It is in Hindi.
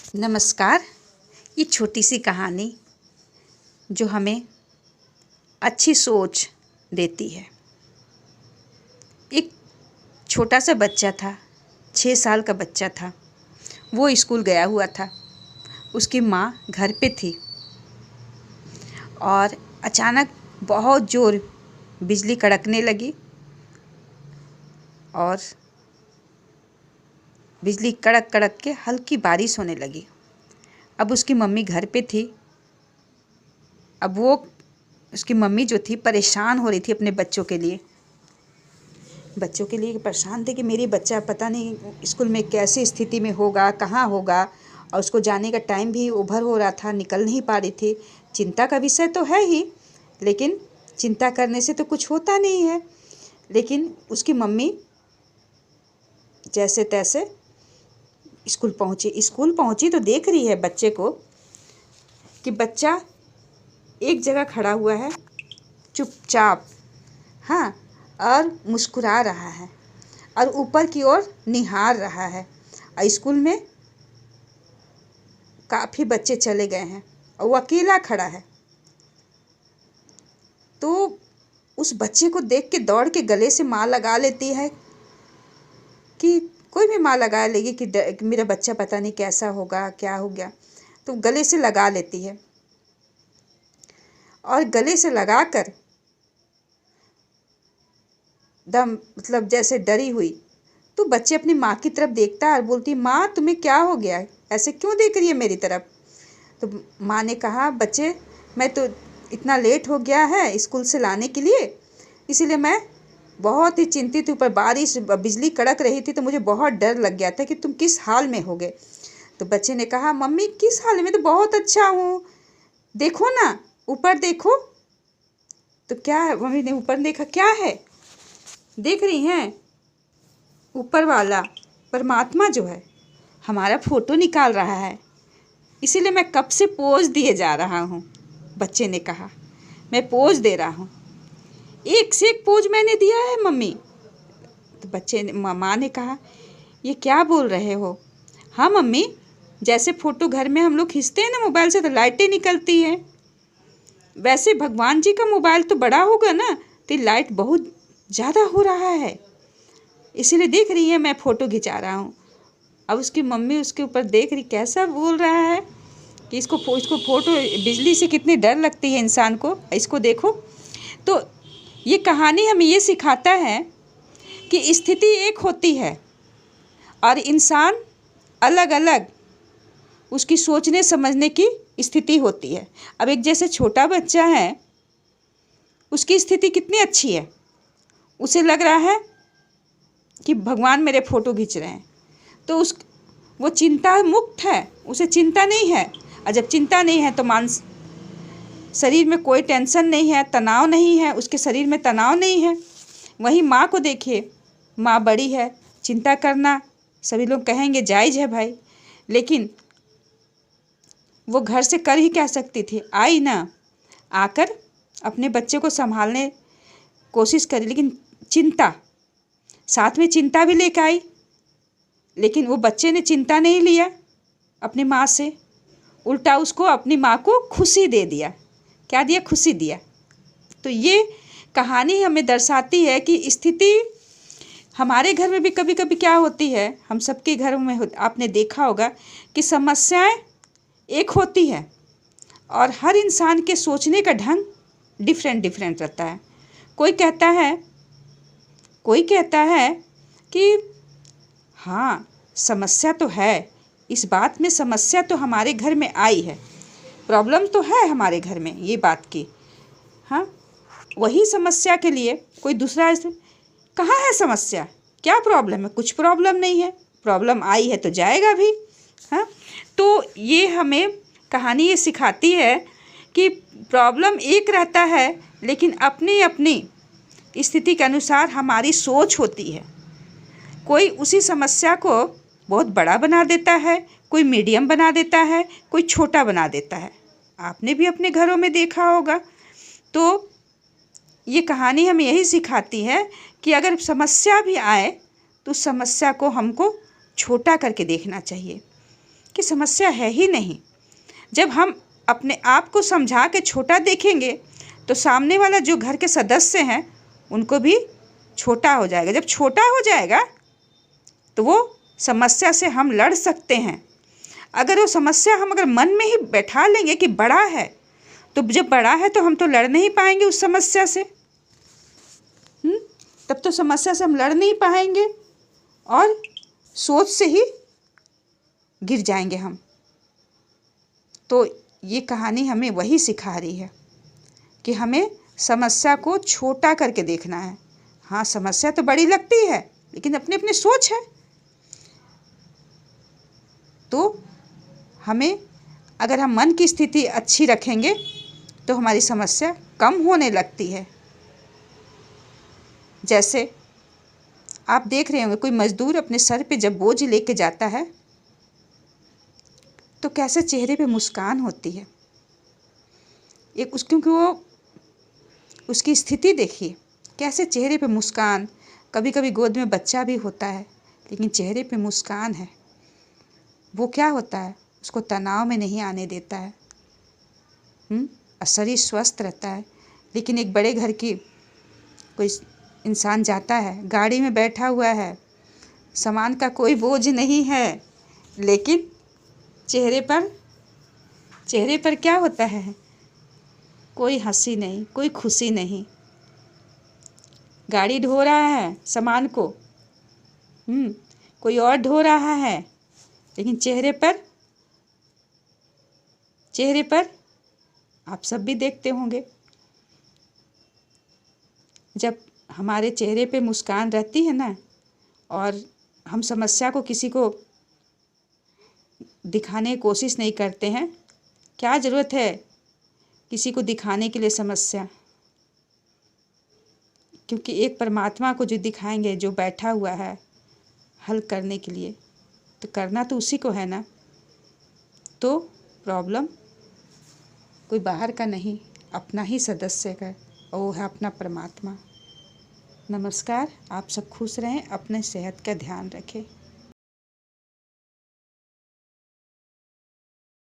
नमस्कार। ये छोटी सी कहानी जो हमें अच्छी सोच देती है। एक छोटा सा बच्चा था, 6 साल का बच्चा था। वो स्कूल गया हुआ था। उसकी माँ घर पे थी और अचानक बहुत ज़ोर बिजली कड़कने लगी और बिजली कड़क कड़क के हल्की बारिश होने लगी। अब उसकी मम्मी घर पे थी। अब उसकी मम्मी जो थी परेशान हो रही थी अपने बच्चों के लिए परेशान थे कि मेरी बच्चा पता नहीं स्कूल में कैसी स्थिति में होगा, कहाँ होगा। और उसको जाने का टाइम भी ओवर हो रहा था, निकल नहीं पा रही थी। चिंता का विषय तो है ही, लेकिन चिंता करने से तो कुछ होता नहीं है। लेकिन उसकी मम्मी जैसे तैसे स्कूल पहुंची तो देख रही है बच्चे को कि बच्चा एक जगह खड़ा हुआ है चुपचाप, हाँ, और मुस्कुरा रहा है और ऊपर की ओर निहार रहा है। और स्कूल में काफ़ी बच्चे चले गए हैं और वो अकेला खड़ा है। तो उस बच्चे को देख के दौड़ के गले से माँ लगा लेती है कि कोई भी माँ लगा लेगी कि मेरा बच्चा पता नहीं कैसा होगा, क्या हो गया। तो गले से लगा लेती है और गले से लगाकर मतलब जैसे डरी हुई तो बच्चे अपनी माँ की तरफ देखता है और बोलती, माँ तुम्हें क्या हो गया, ऐसे क्यों देख रही है मेरी तरफ। तो माँ ने कहा, बच्चे मैं तो इतना लेट हो गया है स्कूल से लाने के लिए, इसीलिए मैं बहुत ही चिंतित, ऊपर बारिश बिजली कड़क रही थी तो मुझे बहुत डर लग गया था कि तुम किस हाल में होगे। तो बच्चे ने कहा, मम्मी किस हाल में, तो बहुत अच्छा हूँ, देखो ना ऊपर देखो। तो क्या है, मम्मी ने ऊपर देखा, क्या है, देख रही हैं ऊपर वाला परमात्मा जो है हमारा फ़ोटो निकाल रहा है, इसीलिए मैं कब से पोज दिए जा रहा हूँ। बच्चे ने कहा, मैं पोज दे रहा हूँ, एक से एक पोज मैंने दिया है मम्मी। तो बच्चे ने माँ ने कहा, ये क्या बोल रहे हो। हाँ मम्मी, जैसे फ़ोटो घर में हम लोग खींचते हैं ना मोबाइल से तो लाइटें निकलती हैं, वैसे भगवान जी का मोबाइल तो बड़ा होगा ना, तो लाइट बहुत ज़्यादा हो रहा है, इसीलिए देख रही है मैं फ़ोटो खिंचा रहा हूँ। अब उसकी मम्मी उसके ऊपर देख रही, कैसा बोल रहा है कि इसको फ़ोटो, बिजली से कितनी डर लगती है इंसान को, इसको देखो। तो ये कहानी हमें ये सिखाता है कि स्थिति एक होती है और इंसान अलग अलग उसकी सोचने समझने की स्थिति होती है। अब एक जैसे छोटा बच्चा है, उसकी स्थिति कितनी अच्छी है, उसे लग रहा है कि भगवान मेरे फ़ोटो खींच रहे हैं, तो वो चिंता मुक्त है, उसे चिंता नहीं है। और जब चिंता नहीं है तो शरीर में कोई टेंशन नहीं है, तनाव नहीं है, उसके शरीर में तनाव नहीं है। वहीं माँ को देखिए, माँ बड़ी है, चिंता करना सभी लोग कहेंगे जायज़ है भाई, लेकिन वो घर से कर ही क्या सकती थी, आई ना, आकर अपने बच्चे को संभालने कोशिश करी, लेकिन चिंता साथ में चिंता भी लेकर आई, लेकिन वो बच्चे ने चिंता नहीं लिया अपनी माँ से, उल्टा उसको अपनी माँ को खुशी दे दिया। क्या दिया, खुशी दिया। तो ये कहानी हमें दर्शाती है कि स्थिति हमारे घर में भी कभी कभी क्या होती है, हम सबके घरों में आपने देखा होगा कि समस्याएं एक होती है और हर इंसान के सोचने का ढंग डिफरेंट रहता है। कोई कहता है कि हाँ समस्या तो है, इस बात में समस्या तो हमारे घर में आई है, प्रॉब्लम तो है हमारे घर में ये बात की, हाँ, वही समस्या के लिए कोई दूसरा कहाँ है समस्या, क्या प्रॉब्लम है, कुछ प्रॉब्लम नहीं है, प्रॉब्लम आई है तो जाएगा भी, हाँ। तो ये हमें कहानी ये सिखाती है कि प्रॉब्लम एक रहता है, लेकिन अपनी अपनी स्थिति के अनुसार हमारी सोच होती है। कोई उसी समस्या को बहुत बड़ा बना देता है, कोई मीडियम बना देता है, कोई छोटा बना देता है, आपने भी अपने घरों में देखा होगा। तो ये कहानी हमें यही सिखाती है कि अगर समस्या भी आए तो समस्या को हमको छोटा करके देखना चाहिए कि समस्या है ही नहीं। जब हम अपने आप को समझा के छोटा देखेंगे तो सामने वाला जो घर के सदस्य हैं उनको भी छोटा हो जाएगा। जब छोटा हो जाएगा तो वो समस्या से हम लड़ सकते हैं। अगर वो समस्या हम अगर मन में ही बैठा लेंगे कि बड़ा है, तो जब बड़ा है तो हम तो लड़ नहीं पाएंगे उस समस्या से। तब तो समस्या से हम लड़ नहीं पाएंगे और सोच से ही गिर जाएंगे हम। तो ये कहानी हमें वही सिखा रही है कि हमें समस्या को छोटा करके देखना है। हाँ, समस्या तो बड़ी लगती है, लेकिन अपनी अपनी सोच है। तो हमें अगर हम मन की स्थिति अच्छी रखेंगे तो हमारी समस्या कम होने लगती है। जैसे आप देख रहे होंगे कोई मजदूर अपने सर पे जब बोझ लेके जाता है तो कैसे चेहरे पे मुस्कान होती है। क्योंकि वो उसकी स्थिति देखिए, कैसे चेहरे पे मुस्कान, कभी कभी गोद में बच्चा भी होता है लेकिन चेहरे पे मुस्कान है। वो क्या होता है, उसको तनाव में नहीं आने देता है और शरीर स्वस्थ रहता है। लेकिन एक बड़े घर की कोई इंसान जाता है, गाड़ी में बैठा हुआ है, सामान का कोई बोझ नहीं है, लेकिन चेहरे पर क्या होता है, कोई हंसी नहीं, कोई खुशी नहीं। गाड़ी ढो रहा है सामान को, कोई और ढो रहा है, लेकिन चेहरे पर आप सब भी देखते होंगे, जब हमारे चेहरे पे मुस्कान रहती है ना, और हम समस्या को किसी को दिखाने की कोशिश नहीं करते हैं। क्या ज़रूरत है किसी को दिखाने के लिए समस्या, क्योंकि एक परमात्मा को जो दिखाएंगे, जो बैठा हुआ है हल करने के लिए, तो करना तो उसी को है ना। तो प्रॉब्लम कोई बाहर का नहीं, अपना ही सदस्य का, और वो है अपना परमात्मा। नमस्कार, आप सब खुश रहें, अपने सेहत का ध्यान रखें।